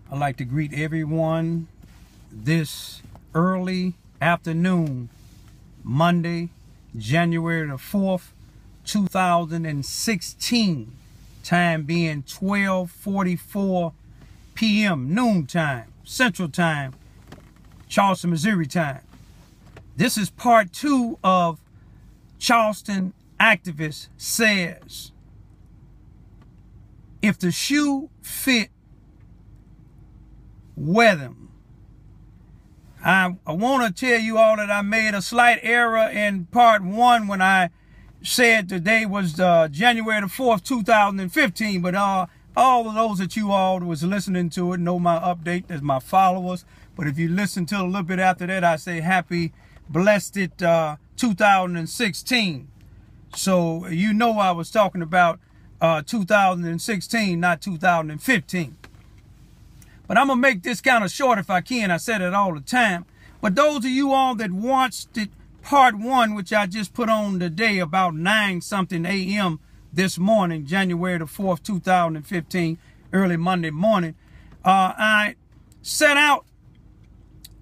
I'd like to greet everyone this early afternoon, Monday, January the 4th, 2016, time being 12:44 p.m. noontime, Central Time, Charleston, Missouri time. This is part 2 of Charleston Activist Says. If the shoe fit, wear them. I want to tell you all that I made a slight error in part 1 when I said today was January the 4th, 2015. But all of those that you all was listening to it know my update as my followers. But if you listen to it a little bit after that, I say happy, blessed it 2016. So you know I was talking about 2016, not 2015. But I'm going to make this kind of short if I can. I said it all the time. But those of you all that watched it, part 1, which I just put on today about 9-something a.m. this morning, January the 4th, 2015, early Monday morning, I set out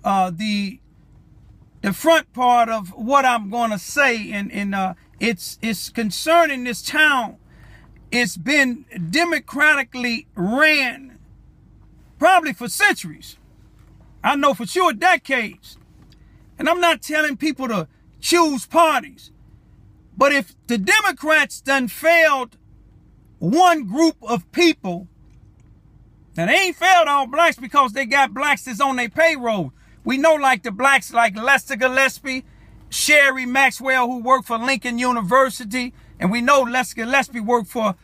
the front part of what I'm going to say. And it's concerning this town. It's been democratically ran probably for centuries. I know for sure decades. And I'm not telling people to choose parties. But if the Democrats done failed one group of people, and they ain't failed all blacks because they got blacks that's on their payroll. We know like the blacks like Lester Gillespie, Sherry Maxwell, who worked for Lincoln University. And we know Lester Gillespie worked for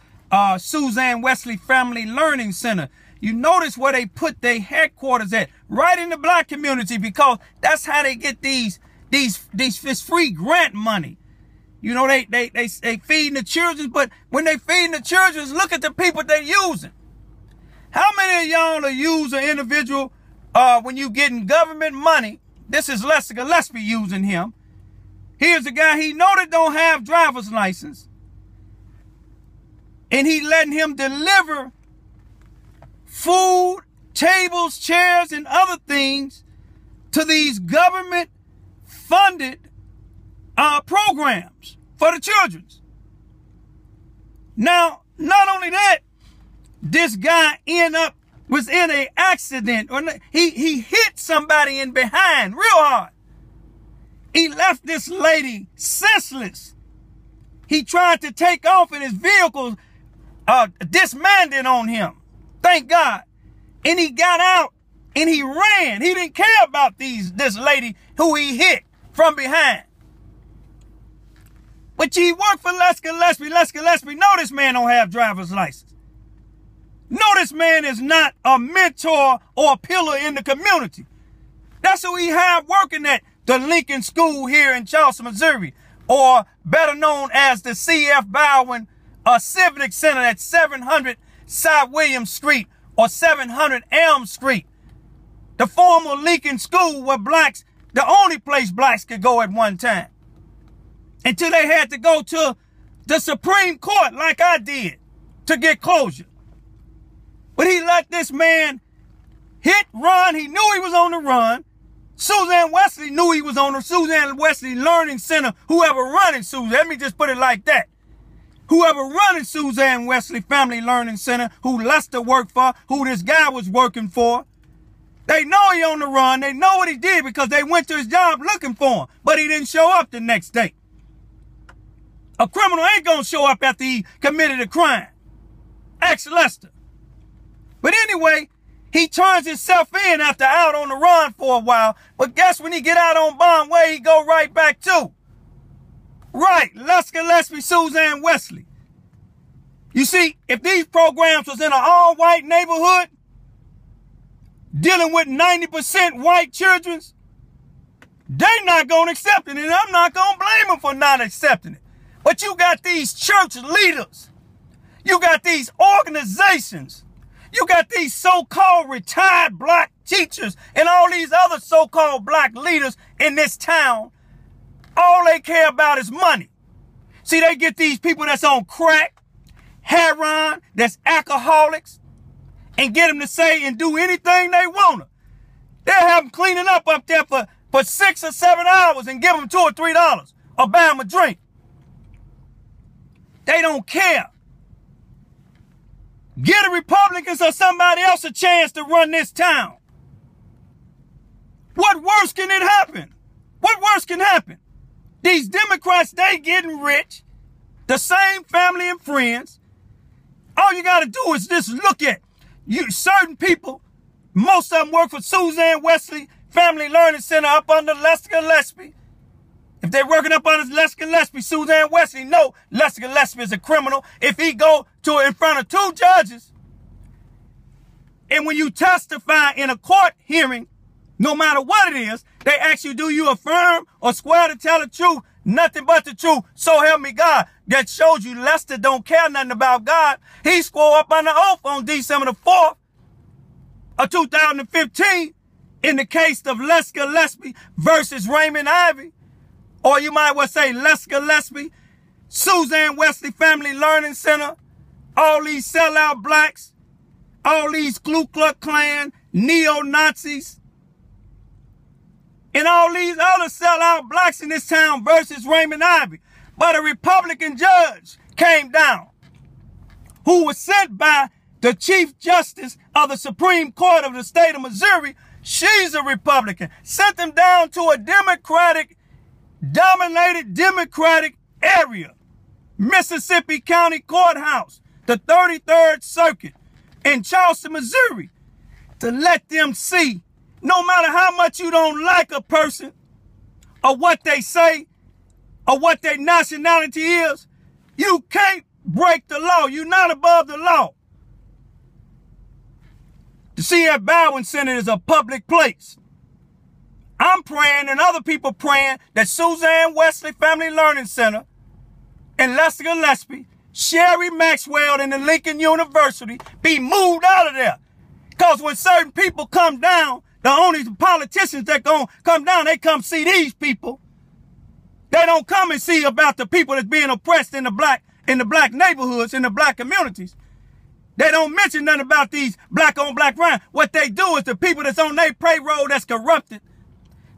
Suzanne Wesley Family Learning Center. You notice where they put their headquarters at, right in the black community, because that's how they get these free grant money. You know, they feeding the children, but when they feeding the children, look at the people they using. How many of y'all are use an individual when you getting government money? This is Lester Gillespie using him. Here's a guy he know that don't have driver's license, and he letting him deliver food, tables, chairs, and other things to these government-funded programs for the children. Now, not only that, this guy was in an accident. Or he hit somebody in behind real hard. He left this lady senseless. He tried to take off and his vehicle dismantled on him. Thank God. And he got out and he ran. He didn't care about this lady who he hit from behind. But he worked for Lester Gillespie. Lester Gillespie, no, this man don't have driver's license. No, this man is not a mentor or a pillar in the community. That's who he had working at the Lincoln School here in Charleston, Missouri, or better known as the C.F. Bowen Civic Center at 700 South William Street or 700 Elm Street. The former Lincoln School where blacks, the only place blacks could go at one time. Until they had to go to the Supreme Court like I did to get closure. But he let this man run. He knew he was on the run. Suzanne Wesley knew he was on the Suzanne Wesley Learning Center. Whoever running Suzanne, let me just put it like that. Whoever running Suzanne Wesley Family Learning Center, who Lester worked for, who this guy was working for, they know he on the run. They know what he did because they went to his job looking for him. But he didn't show up the next day. A criminal ain't going to show up after he committed a crime. Ask Lester. But anyway, he turns himself in after out on the run for a while. But guess when he get out on bond, where he go right back to? Right, Lester Gillespie, Suzanne Wesley. You see, if these programs was in an all-white neighborhood, dealing with 90% white children, they not going to accept it, and I'm not going to blame them for not accepting it. But you got these church leaders. You got these organizations. You got these so-called retired black teachers and all these other so-called black leaders in this town. All they care about is money. See, they get these people that's on crack, heroin, that's alcoholics, and get them to say and do anything they want to. They'll have them cleaning up there for 6 or 7 hours and give them $2 or $3 or buy them a drink. They don't care. Give the Republicans or somebody else a chance to run this town. What worse can it happen? What worse can happen? These Democrats, they getting rich. The same family and friends. All you got to do is just look at certain people. Most of them work for Suzanne Wesley Family Learning Center up under Lester Gillespie. If they're working up under Lester Gillespie, Suzanne Wesley know Lester Gillespie is a criminal. If he go in front of 2 judges, and when you testify in a court hearing, no matter what it is, they ask you, do you affirm or swear to tell the truth, nothing but the truth, so help me God? That shows you Lester don't care nothing about God. He swore up under oath on December the 4th of 2015 in the case of Lester Gillespie versus Raymond Ivey. Or you might well say Lester Gillespie, Suzanne Wesley Family Learning Center, all these sellout blacks, all these Ku Klux Klan, neo-Nazis, and all these other sellout blacks in this town versus Raymond Ivey. But a Republican judge came down who was sent by the Chief Justice of the Supreme Court of the state of Missouri. She's a Republican. Sent them down to a dominated Democratic area, Mississippi County Courthouse, the 33rd Circuit in Charleston, Missouri, to let them see, no matter how much you don't like a person or what they say or what their nationality is, you can't break the law. You're not above the law. The C.F. Bowen Center is a public place. I'm praying and other people praying that Suzanne Wesley Family Learning Center and Lester Gillespie, Sherry Maxwell and the Lincoln University be moved out of there. Because when certain people come down, the only politicians that gonna come down, they come see these people. They don't come and see about the people that's being oppressed in the black neighborhoods, in the black communities. They don't mention nothing about these black on black crime. What they do is the people that's on their payroll that's corrupted.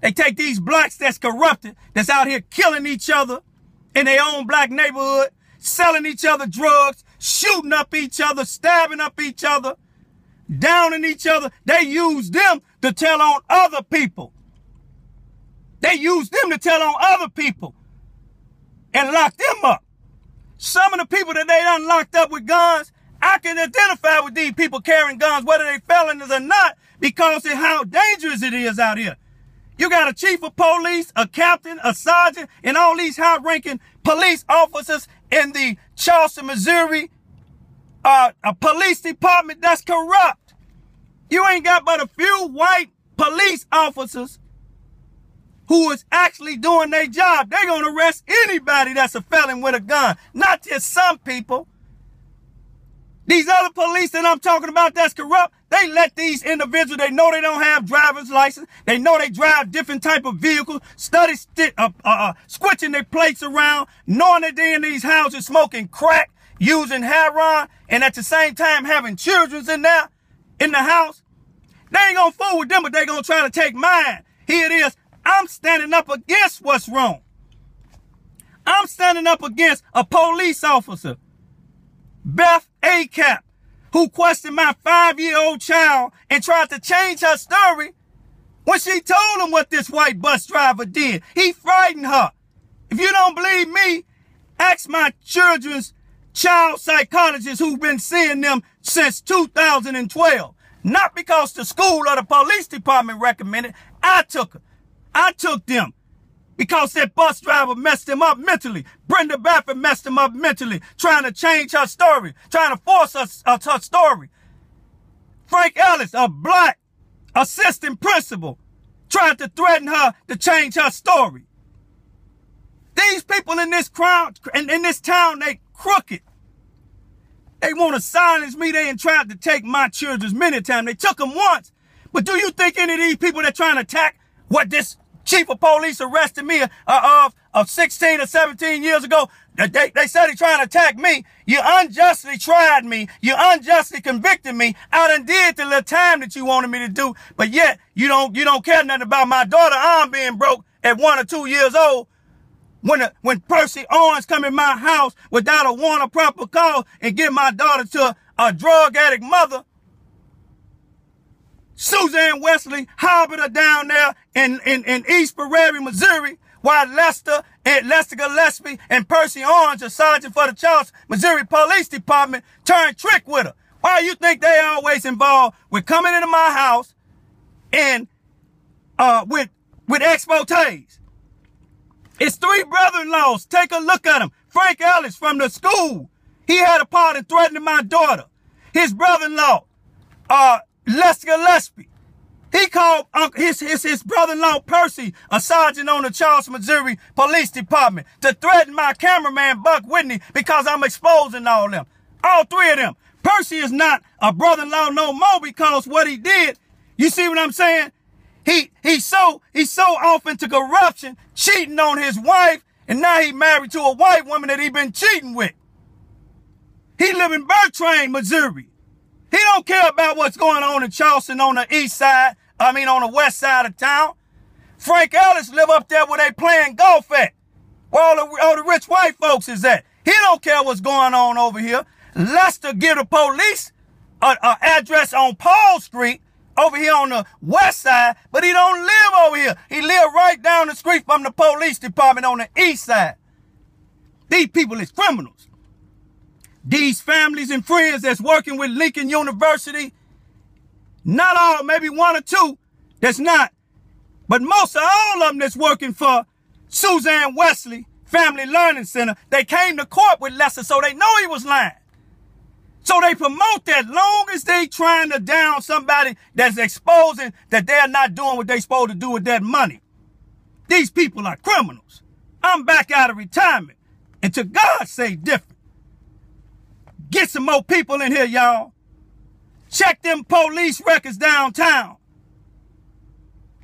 They take these blacks that's corrupted, that's out here killing each other in their own black neighborhood, selling each other drugs, shooting up each other, stabbing up each other, downing each other. They use them to tell on other people. They use them to tell on other people and lock them up. Some of the people that they done locked up with guns, I can identify with these people carrying guns, whether they felons or not, because of how dangerous it is out here. You got a chief of police, a captain, a sergeant, and all these high-ranking police officers in the Charleston, Missouri, a police department that's corrupt. You ain't got but a few white police officers who is actually doing their job. They're going to arrest anybody that's a felon with a gun, not just some people. These other police that I'm talking about that's corrupt, they let these individuals, they know they don't have driver's license. They know they drive different type of vehicles, switching their plates around, knowing that they're in these houses smoking crack, using heroin, and at the same time having children in there, in the house. They ain't going to fool with them, but they going to try to take mine. Here it is. I'm standing up against what's wrong. I'm standing up against a police officer, Beth ACAP, who questioned my 5-year-old child and tried to change her story when she told him what this white bus driver did. He frightened her. If you don't believe me, ask my children's child psychologist who's been seeing them since 2012. Not because the school or the police department recommended. I took them. Because that bus driver messed him up mentally. Brenda Baffert messed him up mentally, trying to change her story, trying to force her story. Frank Ellis, a black assistant principal, tried to threaten her to change her story. These people in this crowd, in this town, they crooked. They want to silence me. They ain't tried to take my children's many times. They took them once. But do you think any of these people that trying to attack what this chief of police arrested me of 16 or 17 years ago. They said he trying to attack me. You unjustly tried me. You unjustly convicted me. I done did the little time that you wanted me to do, but yet you don't care nothing about my daughter arm being broke at 1 or 2 years old. When Percy Owens come in my house without a warrant or proper call and give my daughter to a drug addict mother, Suzanne Wesley harbored her down there in East Prairie, Missouri, while Lester Gillespie and Percy Owens, a sergeant for the Charleston, Missouri Police Department, turned trick with her. Why you think they always involved with coming into my house and with expotes? It's 3 brother-in-laws. Take a look at them. Frank Ellis from the school. He had a part in threatening my daughter. His brother-in-law, Lester Gillespie. He called his brother-in-law Percy, a sergeant on the Charleston, Missouri Police Department, to threaten my cameraman Buck Whitney because I'm exposing all them. All 3 of them. Percy is not a brother-in-law no more because what he did. You see what I'm saying? He's so off into corruption, cheating on his wife, and now he married to a white woman that he been cheating with. He live in Bertrand, Missouri. He don't care about what's going on in Charleston on the east side, on the west side of town. Frank Ellis live up there where they playing golf at, where all the rich white folks is at. He don't care what's going on over here. Lester give the police an address on Paul Street, over here on the west side, but he don't live over here. He live right down the street from the police department on the east side. These people is criminals. These families and friends that's working with Lincoln University, not all, maybe 1 or 2 that's not, but most of all of them that's working for Suzanne Wesley Family Learning Center, they came to court with Lester, so they know he was lying. So they promote that long as they trying to down somebody that's exposing that they're not doing what they're supposed to do with that money. These people are criminals. I'm back out of retirement. And to God say different. Get some more people in here, y'all. Check them police records downtown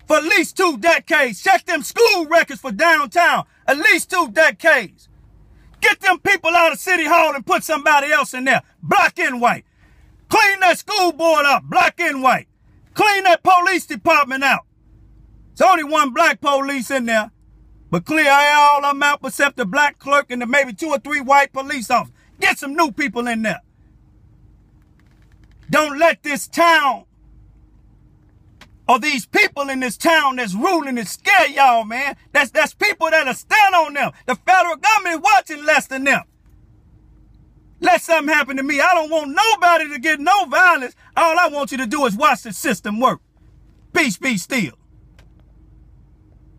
for at least 2 decades. Check them school records for downtown at least 2 decades. Get them people out of City Hall and put somebody else in there. Black and white. Clean that school board up. Black and white. Clean that police department out. There's only 1 black police in there. But clear all of them out except the black clerk and the maybe 2 or 3 white police officers. Get some new people in there. Don't let this town or these people in this town that's ruling and scare y'all, man. That's people that'll stand on them. The federal government is watching less than them. Let something happen to me. I don't want nobody to get no violence. All I want you to do is watch the system work. Peace be still.